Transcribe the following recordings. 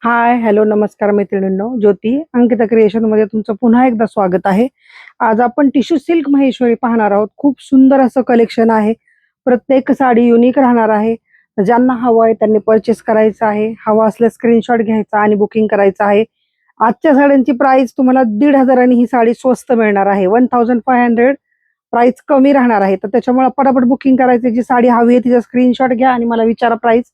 हाय, hello, नमस्कार मैत्रिणींनो. ज्योती Ankita creation मध्ये तुमचं पुन्हा एकदा स्वागत आहे. आज आपण टिश्यू सिल्क महेश्वरी पाहणार आहोत. खूप सुंदर असं कलेक्शन आहे. प्रत्येक साडी युनिक राहणार आहे. ज्यांना हवं आहे त्यांनी परचेस करायचं आहे. हवा असल्यास स्क्रीनशॉट घ्यायचा आणि बुकिंग करायचं आहे. आजच्या साड्यांची प्राइस तुम्हाला 1,500 ही साडी स्वस्त मिळणार आहे. 1500 प्राइस कमी राहणार आहे. तर त्याच्यामुळे पटापट बुकिंग करायचं. जी साडी हवी आहे तिचा स्क्रीनशॉट घ्या आणि मला विचारा प्राइस.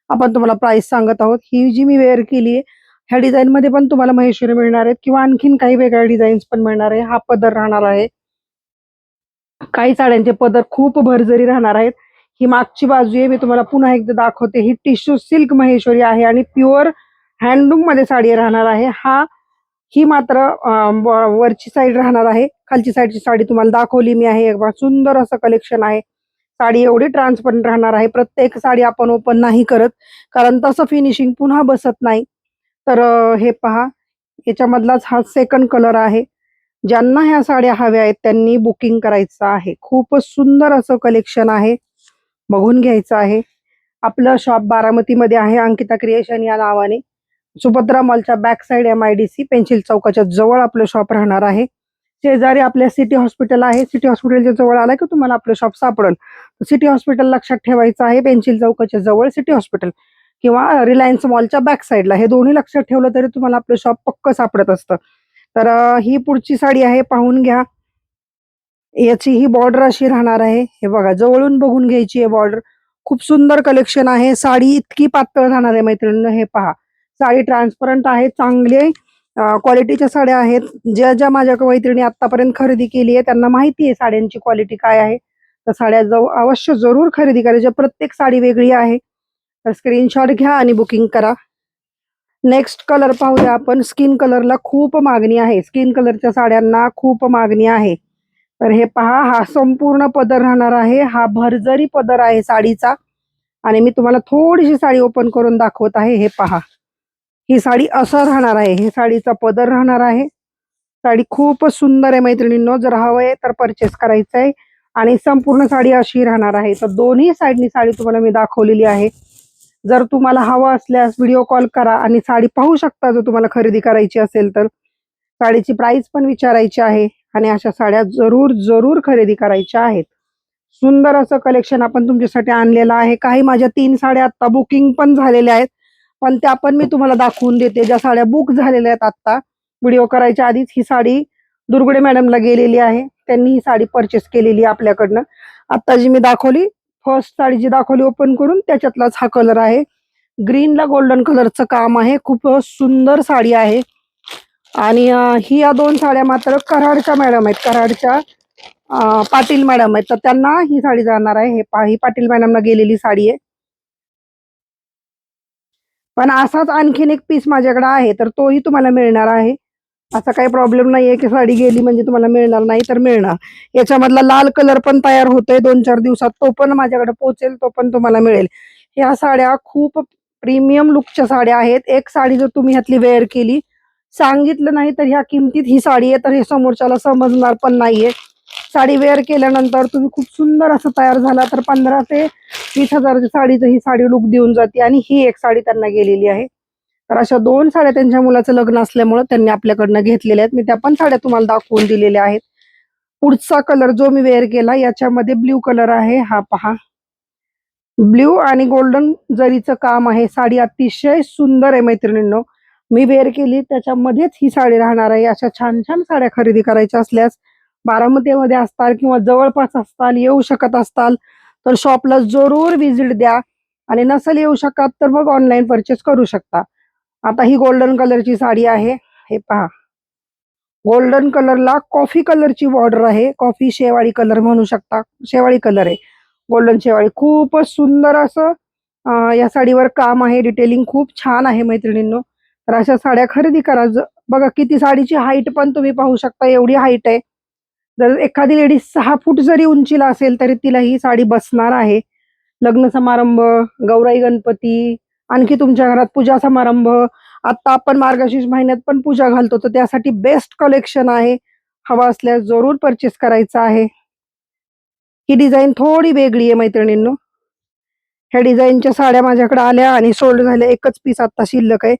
आपण तुम्हाला प्राइस सांगत आहोत. ही जी मी वेअर केली आहे ह्या डिझाईन मध्ये पण तुम्हाला महेश्वरी मिळणार आहेत किंवा आणखीन काही वेगळ्या डिझाईन्स पण मिळणार आहे. हा पदर राहणार आहे. काही साड्यांचे पदर खूप भरजरी राहणार आहेत. ही मागची बाजू आहे, मी तुम्हाला पुन्हा एकदा दाखवते. ही टिश्यू सिल्क महेश्वरी आहे आणि प्युअर हँडलूम मध्ये साडी राहणार आहे. ही मात्र वरची साईड राहणार आहे. खालची साईडची साडी तुम्हाला दाखवली मी आहे. एक सुंदर असं कलेक्शन आहे. साडी एवढी ट्रान्सपरंट राहणार आहे. प्रत्येक साडी आपण ओपन नाही करत, कारण तसं फिनिशिंग पुन्हा बसत नाही. तर हे पहा, याच्यामधलाच हा सेकंड कलर आहे. ज्यांना ह्या साड्या हव्या आहेत त्यांनी बुकिंग करायचं आहे. खूपच सुंदर असं कलेक्शन आहे, बघून घ्यायचं आहे. आपलं शॉप बारामतीमध्ये आहे, अंकिता क्रिएशन या नावाने. सुभद्रा मॉलच्या बॅक साइड MIDC पेन्सिल चौकाच्या जवळ आपलं शॉप राहणार आहे. शेजारी आपल्या सिटी हॉस्पिटल आहे. सिटी हॉस्पिटलच्या जवळ आला की तुम्हाला आपलं शॉप सापडेल. सिटी हॉस्पिटल लक्षात ठेवायचं आहे. पेन्सिल चौकाच्या जवळ सिटी हॉस्पिटल किंवा रिलायन्स मॉलच्या बॅक साईडला, हे दोन्ही लक्षात ठेवलं तरी तुम्हाला आपलं शॉप पक्क सापडत असतं. तर ही पुढची साडी आहे, पाहून घ्या. याची ही बॉर्डर अशी राहणार आहे. हे बघा, जवळून बघून घ्यायची आहे बॉर्डर. खूप सुंदर कलेक्शन आहे. साडी इतकी पातळ राहणार आहे मैत्रिणींनो. हे पहा, साडी ट्रान्सपरंट आहे. चांगले क्वालिटीच्या साड्या आहेत. ज्या ज्या माझ्या मैत्रिणी आतापर्यंत खरेदी केली आहे त्यांना माहिती आहे साड्यांची क्वालिटी काय आहे. तर साड्या अवश्य जरूर खरेदी करायच्या. प्रत्येक साडी वेगळी आहे. तर स्क्रीनशॉट घ्या आणि बुकिंग करा. नेक्स्ट कलर पाहूया आपण. स्किन कलरला खूप मागणी आहे. स्किन कलरच्या साड्यांना खूप मागणी आहे. तर हे पहा, हा संपूर्ण पदर राहणार आहे. हा भरजरी पदर आहे साडीचा. आणि मी तुम्हाला थोडीशी साडी ओपन करून दाखवत आहे. हे पहा, ही साडी असं राहणार आहे. हे साडीचा पदर राहणार आहे. साडी खूपच सुंदर आहे मैत्रिणींनो. जर हवंय तर परचेस करायचं आहे. आणि संपूर्ण साडी अशी राहणार आहे. तर दोन्ही साईडनी साडी तुम्हाला मी दाखवलेली आहे. जर तुम्हाला हवं असल्यास व्हिडिओ कॉल करा आणि साडी पाहू शकता. जर तुम्हाला खरेदी करायची असेल तर साडीची प्राइस पण विचारायची आहे. आणि अशा साड्या जरूर जरूर खरेदी करायच्या आहेत. सुंदर असं कलेक्शन आपण तुमच्यासाठी आणलेलं आहे. काही माझ्या 3 साड्या आता बुकिंग पण झालेल्या आहेत, पण त्या पण मी तुम्हाला दाखवून देते. ज्या साड्या बुक झालेल्या आहेत आता व्हिडिओ करायच्या आधीच, ही साडी दुर्गुडे मॅडमला गेलेली आहे. त्यांनी ही साडी परचेस केलेली आपल्याकडनं. आता जी मी दाखवली, फर्स्ट साडी जी दाखवली ओपन करून, त्याच्यातलाच हा कलर आहे. ग्रीनला गोल्डन कलरचं काम आहे. खूप सुंदर साडी आहे. आणि ही या 2 साड्या मात्र कराडच्या मॅडम आहेत. कराडच्या पाटील मॅडम आहेत. तर त्यांना ही साडी जाणार आहे. हे ही पाटील मॅडमना गेलेली साडी आहे. पण असाच आणखीन एक पीस माझ्याकडे आहे, तर तोही तुम्हाला मिळणार आहे. असा काही प्रॉब्लेम नाहीये की साडी गेली म्हणजे तुम्हाला मिळणार नाही, तर मिळणार. याच्यामधला लाल कलर पण तयार होतोय 2-4 दिवसात. तो पण माझ्याकडे पोहोचेल, तो पण तुम्हाला मिळेल. ह्या साड्या खूप प्रीमियम लुकच्या साड्या आहेत. एक साडी जर तुम्ही ह्यातली वेअर केली, सांगितलं नाही तर ह्या किमतीत ही साडी आहे, तर हे समोरच्याला समजणार पण नाहीये. साडी वेअर केल्यानंतर तुम्ही खूप सुंदर असं तयार झाला तर 15 ते 20 हजाराची साडीचं ही साडी लुक देऊन जाते. आणि ही एक साडी त्यांना गेलेली आहे. तर अशा 2 साड्या त्यांच्या मुलाचं लग्न असल्यामुळे त्यांनी आपल्याकडनं घेतलेल्या आहेत. मी त्या पण साड्या तुम्हाला दाखवून दिलेल्या आहेत. पुढचा कलर जो मी वेअर केला याच्यामध्ये ब्ल्यू कलर आहे. हा पहा, ब्ल्यू आणि गोल्डन जरीचं काम आहे. साडी अतिशय सुंदर आहे मैत्रिणींनो. मी वेअर केली त्याच्यामध्येच ही साडी राहणार आहे. अशा छान छान साड्या खरेदी करायच्या असल्यास बारामतीमध्ये असताल किंवा जवळपास असताल, येऊ शकत असताल तर शॉपला जरूर व्हिजिट द्या. आणि नसेल येऊ शकत तर मग ऑनलाईन परचेस करू शकता. आता ही गोल्डन कलरची साडी आहे. हे पहा, गोल्डन कलरला कॉफी कलरची बॉर्डर आहे. कॉफी शेवाळी कलर म्हणू शकता. शेवाळी कलर आहे, गोल्डन शेवाळी. खूपच सुंदर असं या साडीवर काम आहे. डिटेलिंग खूप छान आहे मैत्रिणींनो. तर अशा साड्या खरेदी करा. बघा किती, साडीची हाईट पण तुम्ही पाहू शकता, एवढी हाईट आहे. जर एखादी लेडीज 6 फूट जरी उंचीला असेल तरी तिला ही साडी बसणार आहे. लग्न समारंभ, गौराई गणपती, आणखी तुमच्या घरात पूजा समारंभ, आता आपण मार्गशीर्ष महिन्यात पण पूजा घालतो, तर त्यासाठी बेस्ट कलेक्शन आहे. हवा असल्यास जरूर परचेस करायचं आहे. ही डिझाईन थोडी वेगळी आहे मैत्रिणींनो. ह्या डिझाईनच्या साड्या माझ्याकडे आल्या आणि सोल्ड झाल्या. एकच पीस आता शिल्लक आहे.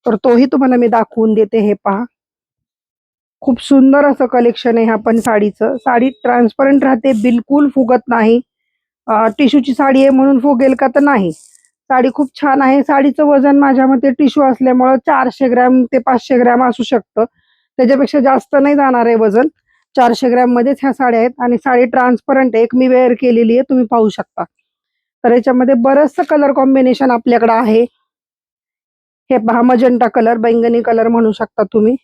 तर तोही तुम्हाला मी दाखवून देते. हे पहा, खूप सुंदर असं कलेक्शन आहे ह्या पण साडीचं. साडी ट्रान्सपरंट राहते, बिलकुल फुगत नाही. टिश्यूची साडी आहे म्हणून फुगेल का, तर नाही. साडी खूप छान आहे. साडीचं वजन माझ्या मते टिश्यू असल्यामुळं 400 ग्रॅम ते 500 ग्रॅम असू शकतं. त्याच्यापेक्षा जास्त नाही जाणार आहे वजन. 400 ग्रॅम मध्येच ह्या साड्या आहेत आणि साडी ट्रान्सपरंट आहे. एक मी वेअर केलेली आहे, तुम्ही पाहू शकता. तर याच्यामध्ये बरंचसं कलर कॉम्बिनेशन आपल्याकडे आहे. हे पहा, मजंटा कलर, बैंगनी कलर म्हणू शकता तुम्ही.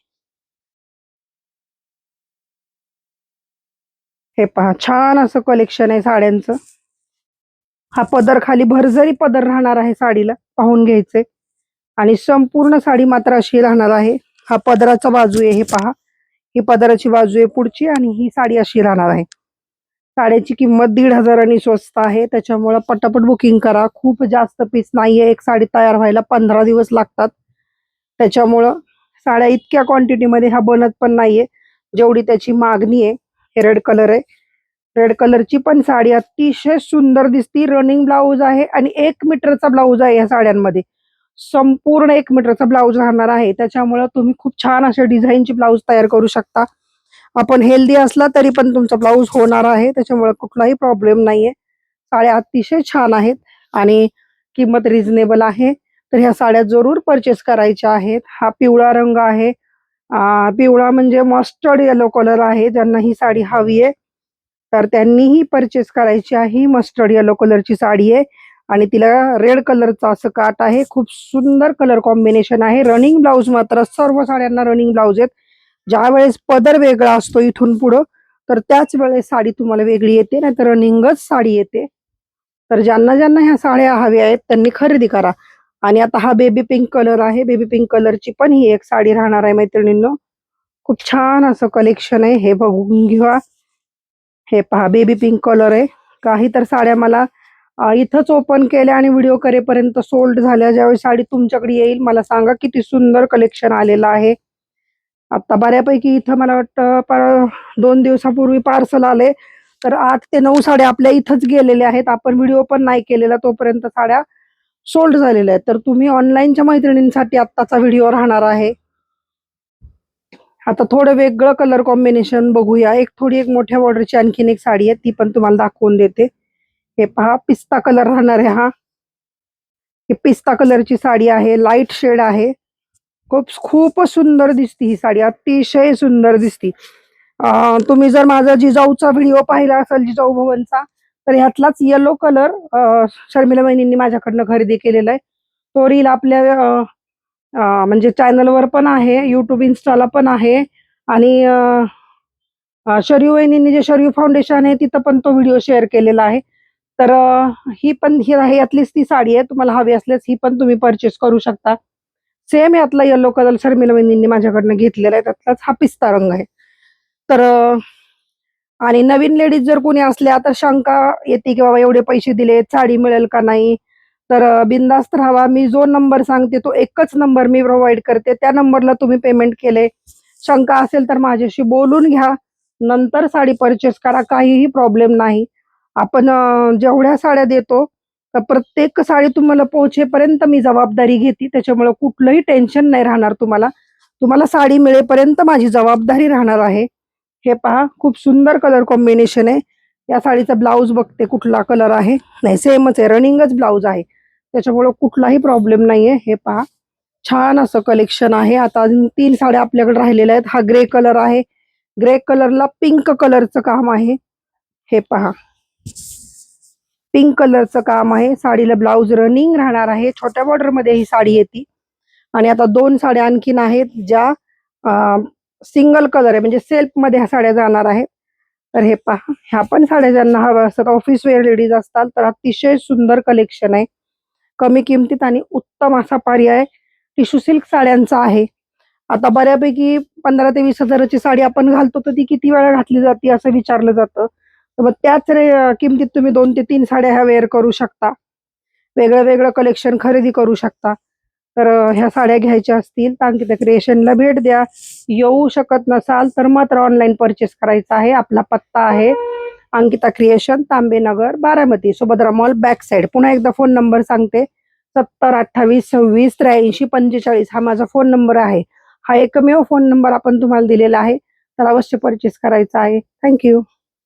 हे पहा, छान असं कलेक्शन आहे साड्यांचं. हा पदर खाली भरजरी पदर राहणार आहे साडीला, पाहून घ्यायचे. आणि संपूर्ण साडी मात्र अशी राहणार आहे. हा पदराचा बाजू आहे, हे पहा. ही पदराची बाजू आहे पुढची आणि ही साडी अशी राहणार आहे. साड्याची किंमत 1,500 स्वस्त आहे, त्याच्यामुळे पटापट बुकिंग करा. खूप जास्त पीस नाहीये. एक साडी तयार व्हायला 15 दिवस लागतात. त्याच्यामुळं साड्या इतक्या क्वांटिटीमध्ये ह्या बनत पण नाहीये जेवढी त्याची मागणी आहे. हे रेड कलर आहे. रेड कलरची पण साडी अतिशय सुंदर दिसती. रनिंग ब्लाऊज आहे आणि 1 मीटरचा ब्लाऊज आहे या साड्यांमध्ये. संपूर्ण 1 मीटरचा ब्लाऊज राहणार आहे. त्याच्यामुळे तुम्ही खूप छान अशा डिझाईनची ब्लाऊज तयार करू शकता. आपण हेल्दी असला तरी पण तुमचा ब्लाऊज होणार आहे, त्याच्यामुळे कुठलाही प्रॉब्लेम नाहीये. साड्या अतिशय छान आहेत आणि किंमत रिझनेबल आहे. तर ह्या साड्या जरूर परचेस करायच्या आहेत. हा पिवळा रंग आहे. पिवळा म्हणजे मस्टर्ड येलो कलर आहे. ज्यांना ही साडी हवी आहे तर त्यांनीही परचेस करायची आहे. ही मस्टर्ड येलो कलरची साडी आहे आणि तिला रेड कलरचा असं काट आहे. खूप सुंदर कलर कॉम्बिनेशन आहे. रनिंग ब्लाऊज मात्र सर्व साड्यांना रनिंग ब्लाऊज आहेत. ज्या वेळेस पदर वेगळा असतो इथून पुढं, तर त्याच वेळेस साडी तुम्हाला वेगळी येते, नाही तर रनिंगच साडी येते. तर ज्यांना ज्यांना ह्या साड्या हव्या आहेत त्यांनी खरेदी करा. आणि आता हा बेबी पिंक कलर आहे. बेबी पिंक कलरची पण ही एक साडी राहणार आहे मैत्रिणींनो. खूप छान असं कलेक्शन आहे, हे बघून घ्या. हे पहा, बेबी पिंक कलर आहे. काही तर साड्या मला इथंच ओपन केल्या आणि व्हिडिओ करेपर्यंत सोल्ड झाल्या. ज्यावेळी साडी तुमच्याकडे येईल मला सांगा किती सुंदर कलेक्शन आलेलं आहे. आता बऱ्यापैकी इथं मला वाटतं 2 दिवसापूर्वी पार्सल आले. तर 8 ते 9 साड्या आपल्या इथंच गेलेल्या आहेत. आपण व्हिडिओ पण नाही केलेला तोपर्यंत साड्या सोल्ड झालेल्या आहेत. तर तुम्ही ऑनलाईनच्या मैत्रिणींसाठी आत्ताचा व्हिडिओ राहणार आहे. आता थोडं वेगळं कलर कॉम्बिनेशन बघूया. एक मोठ्या बॉर्डरची आणखीन एक साडी आहे, ती पण तुम्हाला दाखवून देते. हे पहा, पिस्ता कलर राहणार आहे हा. ही पिस्ता कलरची साडी आहे, लाईट शेड आहे. खूपच सुंदर दिसती ही साडी, अतिशय सुंदर दिसती. तुम्ही जर माझा जिजाऊचा व्हिडिओ पाहिला असेल, जिजाऊ भवनचा, तर ह्यातलाच येलो कलर शर्मिला वहिनींनी माझ्याकडनं खरेदी केलेला आहे. तो रील आपल्या म्हणजे चॅनलवर पण आहे, युट्यूब इन्स्टाला पण आहे. आणि शरयू वहिनींनी जे शरयू फाउंडेशन आहे तिथं पण तो व्हिडिओ शेअर केलेला आहे. तर ही पण ही आहे, यातलीच ती साडी आहे. तुम्हाला हवी असल्यास ही पण तुम्ही परचेस करू शकता. सेम यातला येलो कलर शर्मिला वहिनींनी माझ्याकडनं घेतलेला आहे, त्यातलाच हा पिस्ता रंग आहे. तर आणि नवीन लेडीज जर कोणी असल्या तर शंका येते की बाबा एवढे पैसे दिले, साडी मिळेल का नाही. तर बिंदास्त राहावा. मी जो नंबर सांगते तो एकच नंबर मी प्रोव्हाइड करते. त्या नंबरला तुम्ही पेमेंट केले. शंका असेल तर माझ्याशी बोलून घ्या, नंतर साडी परचेस करा. काहीही प्रॉब्लेम नाही. आपण जेवढ्या साड्या देतो तर प्रत्येक साडी तुम्हाला पोहोचेपर्यंत मी जबाबदारी घेते. त्याच्यामुळे कुठलंही टेन्शन नाही राहणार तुम्हाला. तुम्हाला साडी मिळेपर्यंत माझी जबाबदारी राहणार आहे. हे पहा, खूप सुंदर कलर कॉम्बिनेशन आहे. या साडीचा ब्लाऊज बघते कुठला कलर आहे. नाही, सेमच आहे, रनिंगच ब्लाऊज आहे, त्याच्यामुळे कुठलाही प्रॉब्लेम नाहीये. हे पहा, छान असं कलेक्शन आहे. आता अजून 3 साड्या आपल्याकडे राहिलेल्या आहेत. हा ग्रे कलर आहे. ग्रे कलरला पिंक कलरचं काम आहे. हे पहा, पिंक कलरचं काम आहे. साडीला ब्लाऊज रनिंग राहणार आहे. छोट्या बॉर्डर मध्ये ही साडी येते. आणि आता 2 साड्या आणखीन आहेत ज्या सिंगल कलर आहे, म्हणजे सेल्फ मध्ये ह्या साड्या जाणार आहेत. तर हे पहा, ह्या पण साड्या ज्यांना हव्या असतात, ऑफिस वेअर लेडीज असतात, तर अतिशय सुंदर कलेक्शन आहे. कमी किमतीत आणि उत्तम असा पर्याय टिश्यू सिल्क साड्यांचा आहे. आता बऱ्यापैकी 15 ते 20 हजाराची साडी आपण घालतो तर ती किती वेळा घातली जाते असं विचारलं जातं. तर मग त्याच किमतीत तुम्ही 2 ते 3 साड्या ह्या वेअर करू शकता. वेगळं वेगळं कलेक्शन खरेदी करू शकता. तर ह्या साड्या घ्यायच्या असतील तर अंकिता क्रिएशनला भेट द्या. येऊ शकत नसाल तर मात्र ऑनलाईन परचेस करायचा आहे. आपला पत्ता आहे Ankita creation, Tambenagar, Baramati, Subhadra mall back side. पुन्हा एकदा फोन नंबर सांगते, 7028264345 हा माझा फोन नंबर आहे. हा एकमेव फोन नंबर आपण तुम्हाला दिलेला आहे, तर अवश्य परचेस करायचा आहे. थँक्यू.